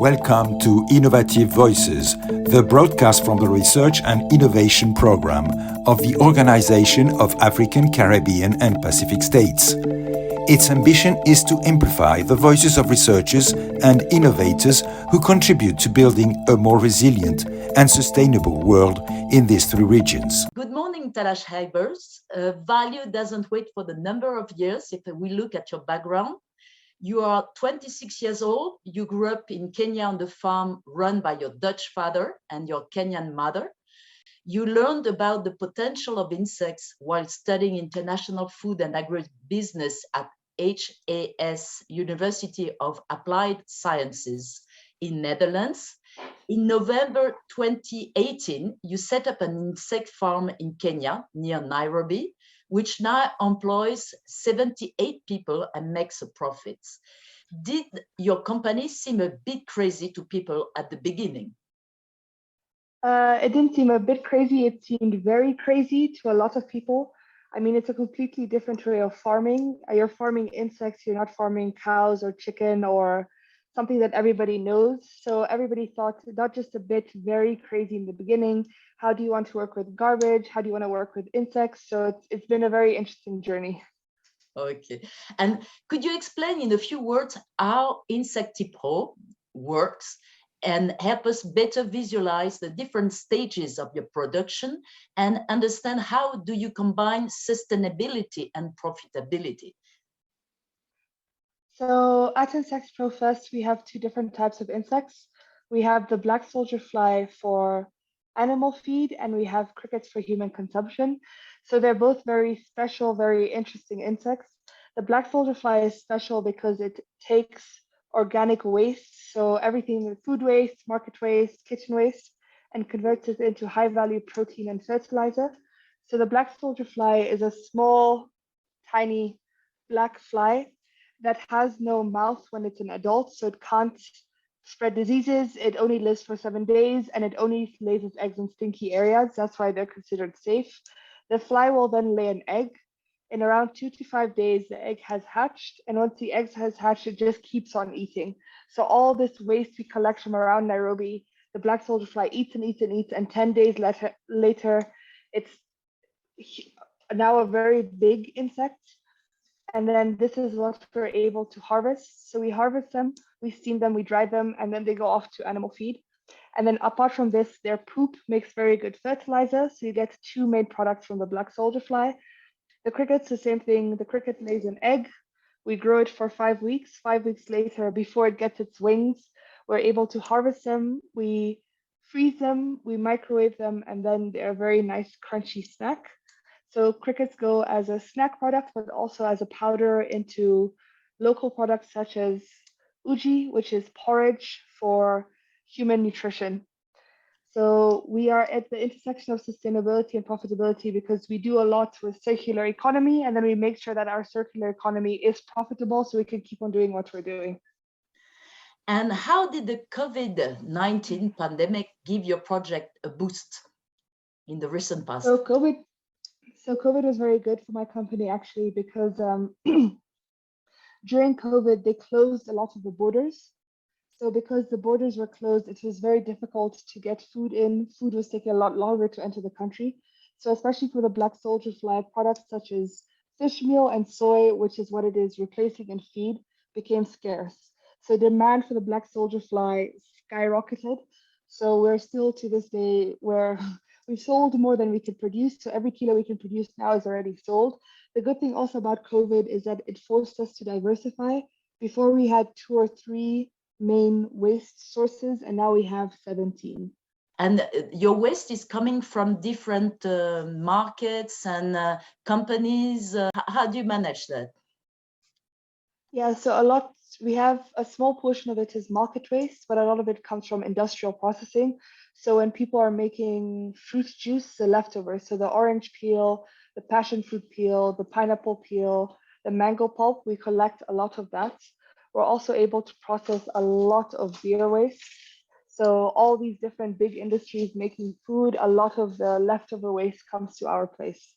Welcome to Innovative Voices, the broadcast from the Research and Innovation Program of the Organization of African, Caribbean and Pacific States. Its ambition is to amplify the voices of researchers and innovators who contribute to building a more resilient and sustainable world in these three regions. Good morning, Talash Huijbers. Value doesn't wait for the number of years. If we look at your background, you are 26 years old. You grew up in Kenya on the farm run by your Dutch father and your Kenyan mother. You learned about the potential of insects while studying international food and agribusiness at HAS, University of Applied Sciences in Netherlands. In November 2018, you set up an insect farm in Kenya near Nairobi, which now employs 78 people and makes a profit. Did your company seem a bit crazy to people at the beginning? It didn't seem a bit crazy. It seemed very crazy to a lot of people. I mean, it's a completely different way of farming. You're farming insects, you're not farming cows or chicken or something that everybody knows. So everybody thought not just a bit very crazy in the beginning. How do you want to work with garbage? How do you want to work with insects? So it's been a very interesting journey. Okay. And could you explain in a few words how Insectipro works and help us better visualize the different stages of your production and understand how do you combine sustainability and profitability? So at Insectipro first, we have two different types of insects. We have the black soldier fly for animal feed, and we have crickets for human consumption. So they're both very special, very interesting insects. The black soldier fly is special because it takes organic waste, so everything food waste, market waste, kitchen waste, and converts it into high value protein and fertilizer. So the black soldier fly is a small, tiny black fly that has no mouth when it's an adult, so it can't spread diseases. It only lives for 7 days and it only lays its eggs in stinky areas. That's why they're considered safe. The fly will then lay an egg. In around 2 to 5 days, the egg has hatched. And once the egg has hatched, it just keeps on eating. So all this waste we collect from around Nairobi, the black soldier fly eats and eats and eats. And 10 days later, it's now a very big insect. And then this is what we're able to harvest. So we harvest them, we steam them, we dry them, and then they go off to animal feed. And then apart from this, their poop makes very good fertilizer. So you get two main products from the black soldier fly. The cricket's the same thing. The cricket lays an egg. We grow it for 5 weeks. 5 weeks later, before it gets its wings, we're able to harvest them. We freeze them, we microwave them, and then they're a very nice crunchy snack. So crickets go as a snack product, but also as a powder into local products such as uji, which is porridge for human nutrition. So we are at the intersection of sustainability and profitability because we do a lot with circular economy, and then we make sure that our circular economy is profitable so we can keep on doing what we're doing. And how did the COVID-19 pandemic give your project a boost in the recent past? So COVID was very good for my company actually because during COVID, they closed a lot of the borders. So because the borders were closed, it was very difficult to get food in. Food was taking a lot longer to enter the country. So especially for the black soldier fly, products such as fish meal and soy, which is what it is replacing in feed, became scarce. So demand for the black soldier fly skyrocketed. So we're still to this day where we sold more than we could produce. So every kilo we can produce now is already sold. The good thing also about COVID is that it forced us to diversify. Before we had 2 or 3 main waste sources, and now we have 17. And your waste is coming from different markets and companies. How do you manage that? Yeah, so we have a small portion of it is market waste, but a lot of it comes from industrial processing. So when people are making fruit juice, the leftovers, so the orange peel, the passion fruit peel, the pineapple peel, the mango pulp, we collect a lot of that. We're also able to process a lot of beer waste. So all these different big industries making food, a lot of the leftover waste comes to our place.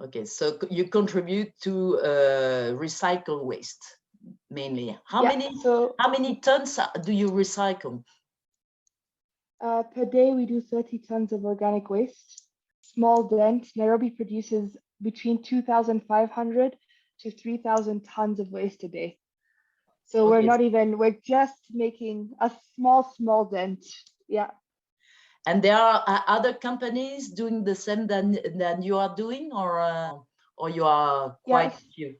Okay, so you contribute to recycle waste. mainly. Yeah, so how many tons do you recycle? per day we do 30 tons of organic waste. Small dent, Nairobi produces between 2,500 to 3,000 tons of waste a day. So Okay. we're just making a small dent. Yeah. And there are other companies doing the same than you are doing, or you are quite Yes. few?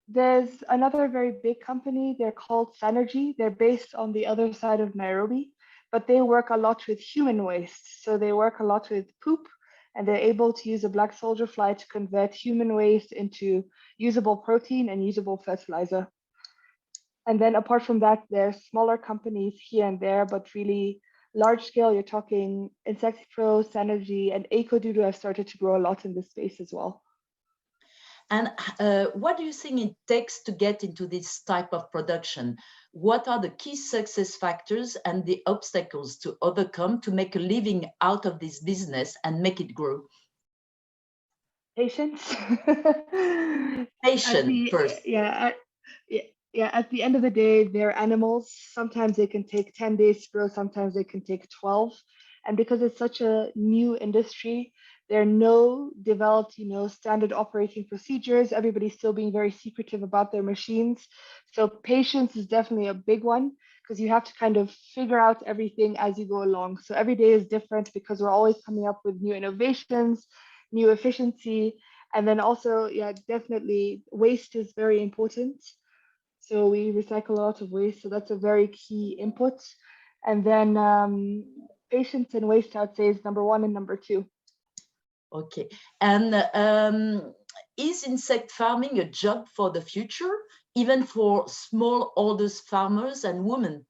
There's another very big company. They're called Synergy. They're based on the other side of Nairobi, but they work a lot with human waste. So they work a lot with poop, and they're able to use a black soldier fly to convert human waste into usable protein and usable fertilizer. And then apart from that, there's smaller companies here and there, but really large scale, you're talking Insectipro, Synergy, and EcoDudo have started to grow a lot in this space as well. And what do you think it takes to get into this type of production? What are the key success factors and the obstacles to overcome to make a living out of this business and make it grow? Patience. At Patient the first. yeah, at the end of the day, they're animals. Sometimes they can take 10 days to grow, sometimes they can take 12. And because it's such a new industry, there are no developed, standard operating procedures. Everybody's still being very secretive about their machines. So patience is definitely a big one because you have to kind of figure out everything as you go along. So every day is different because we're always coming up with new innovations, new efficiency. And then also, yeah, definitely waste is very important. So we recycle a lot of waste. So that's a very key input. And then patience and waste, I'd say, is number one and number two. Okay. And is insect farming a job for the future, even for smallholder farmers and women?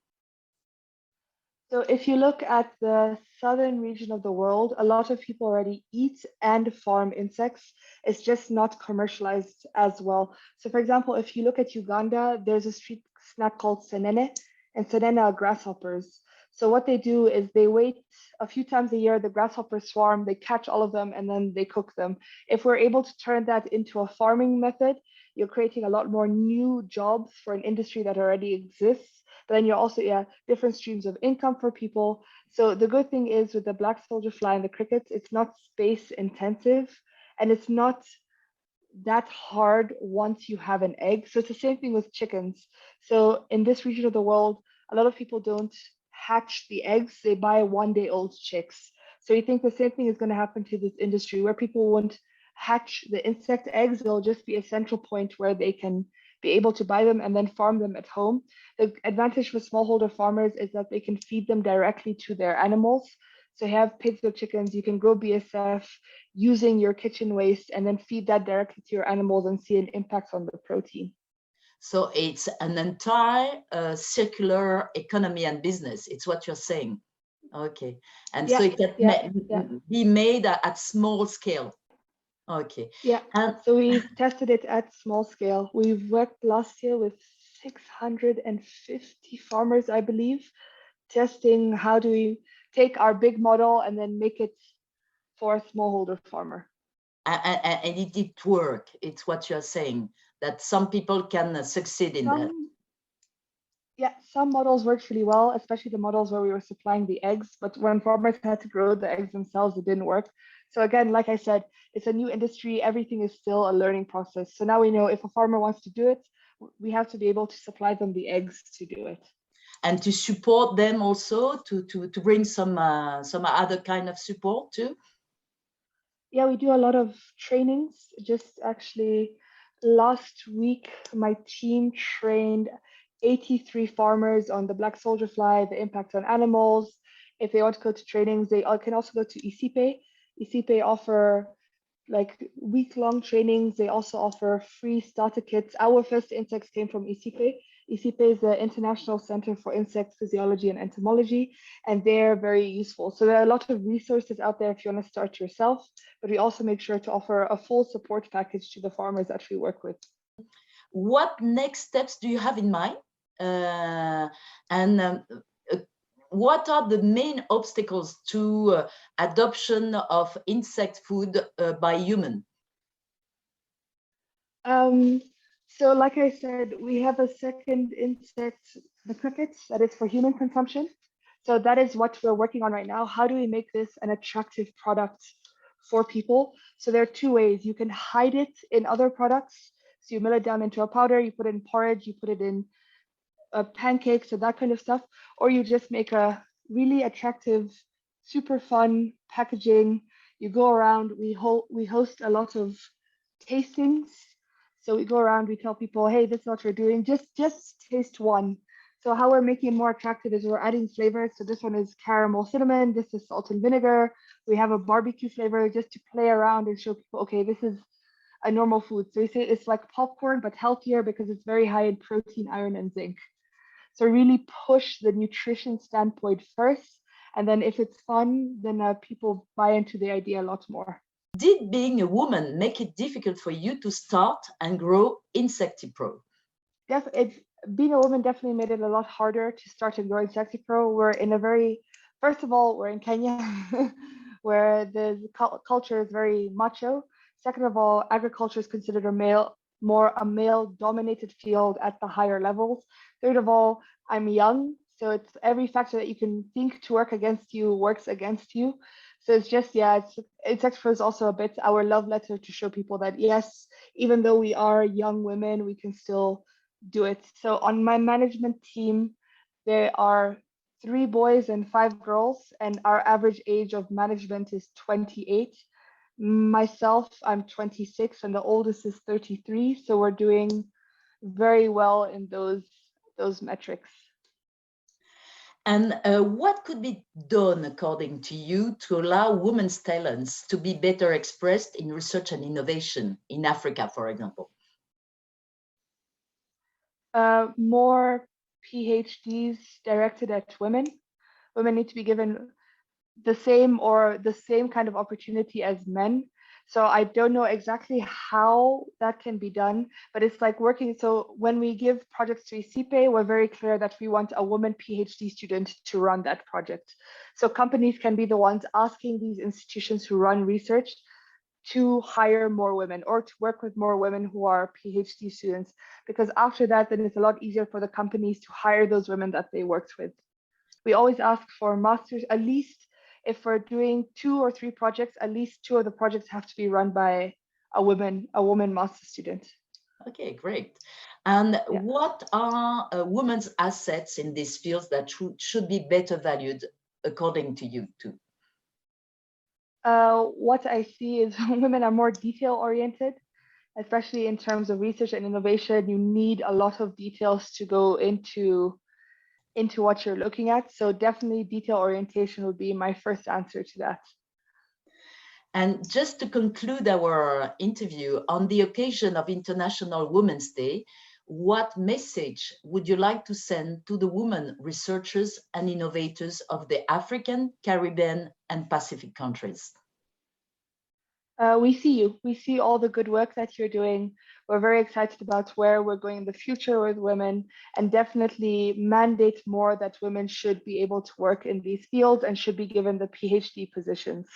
So if you look at the southern region of the world, a lot of people already eat and farm insects. It's just not commercialized as well. So for example, if you look at Uganda, there's a street snack called senene, and senene are grasshoppers. So what they do is they wait a few times a year, the grasshoppers swarm, they catch all of them, and then they cook them. If we're able to turn that into a farming method, you're creating a lot more new jobs for an industry that already exists. But then you're also, yeah, different streams of income for people. So the good thing is with the black soldier fly and the crickets, it's not space intensive and it's not that hard once you have an egg. So it's the same thing with chickens. So in this region of the world, a lot of people don't hatch the eggs, they buy 1 day old chicks. So you think the same thing is going to happen to this industry where people won't hatch the insect eggs, they'll just be a central point where they can be able to buy them and then farm them at home. The advantage for smallholder farmers is that they can feed them directly to their animals. So you have pigs or chickens, you can grow BSF using your kitchen waste and then feed that directly to your animals and see an impact on the protein. So it's an entire circular economy and business. It's what you're saying. Okay. And so Yeah, it can yeah. be made at small scale. Okay. Yeah, And so we've tested it at small scale. We've worked last year with 650 farmers, I believe, testing how do we take our big model and then make it for a smallholder farmer. and it did work. It's what you're saying, that some people can succeed in that. Some models worked really well, especially the models where we were supplying the eggs. But when farmers had to grow the eggs themselves, it didn't work. So again, like I said, it's a new industry. Everything is still a learning process. So now we know if a farmer wants to do it, we have to be able to supply them the eggs to do it. And to support them also, to bring some other kind of support too. Yeah, we do a lot of trainings. Just actually last week, my team trained 83 farmers on the black soldier fly, the impact on animals. If they want to go to trainings, they can also go to ICIPE. ICIPE offer like week-long trainings. They also offer free starter kits. Our first insects came from ICIPE. ICIPE is the International Center for Insect Physiology and Entomology, and they're very useful. So there are a lot of resources out there if you want to start yourself, but we also make sure to offer a full support package to the farmers that we work with. What next steps do you have in mind? And what are the main obstacles to adoption of insect food by human? So like I said, we have a second insect, the crickets, that is for human consumption. So that is what we're working on right now. How do we make this an attractive product for people? So there are two ways. You can hide it in other products. So you mill it down into a powder, you put it in porridge, you put it in pancakes and that kind of stuff, or you just make a really attractive, super fun packaging. You go around, we host a lot of tastings. So we go around, we tell people, hey, this is what we're doing. Just taste one. So how we're making it more attractive is we're adding flavors. So this one is caramel cinnamon, this is salt and vinegar. We have a barbecue flavor just to play around and show people, okay, this is a normal food. So we say it's like popcorn, but healthier because it's very high in protein, iron, and zinc. So really push the nutrition standpoint first. And then if it's fun, then people buy into the idea a lot more. Did being a woman make it difficult for you to start and grow Insectipro? Being a woman definitely made it a lot harder to start and grow Insectipro. We're in a very, first of all, we're in Kenya, where the culture is very macho. Second of all, agriculture is considered more a male-dominated field at the higher levels. Third of all, I'm young, so it's every factor that you can think to work against you works against you. So it's just, yeah, Insectipro is also a bit our love letter to show people that yes, even though we are young women, we can still do it. So on my management team, there are 3 boys and 5 girls, and our average age of management is 28. Myself, I'm 26, and the oldest is 33. So we're doing very well in those metrics. And what could be done, according to you, to allow women's talents to be better expressed in research and innovation in Africa, for example? More PhDs directed at women. Women need to be given the same kind of opportunity as men. So I don't know exactly how that can be done, but it's like working. So when we give projects to ICIPE, we're very clear that we want a woman PhD student to run that project. So companies can be the ones asking these institutions who run research to hire more women or to work with more women who are PhD students, because after that, then it's a lot easier for the companies to hire those women that they worked with. We always ask for masters, at least if we're doing 2 or 3 projects, at least 2 of the projects have to be run by a woman master student. Okay, great. And yeah, what are women's assets in these fields that should be better valued according to you too? What I see is women are more detail oriented, especially in terms of research and innovation. You need a lot of details to go into what you're looking at. So definitely detail orientation would be my first answer to that. And just to conclude our interview, on the occasion of International Women's Day, what message would you like to send to the women researchers and innovators of the African, Caribbean, and Pacific countries? We see you. We see all the good work that you're doing. We're very excited about where we're going in the future with women, and definitely mandate more that women should be able to work in these fields and should be given the PhD positions.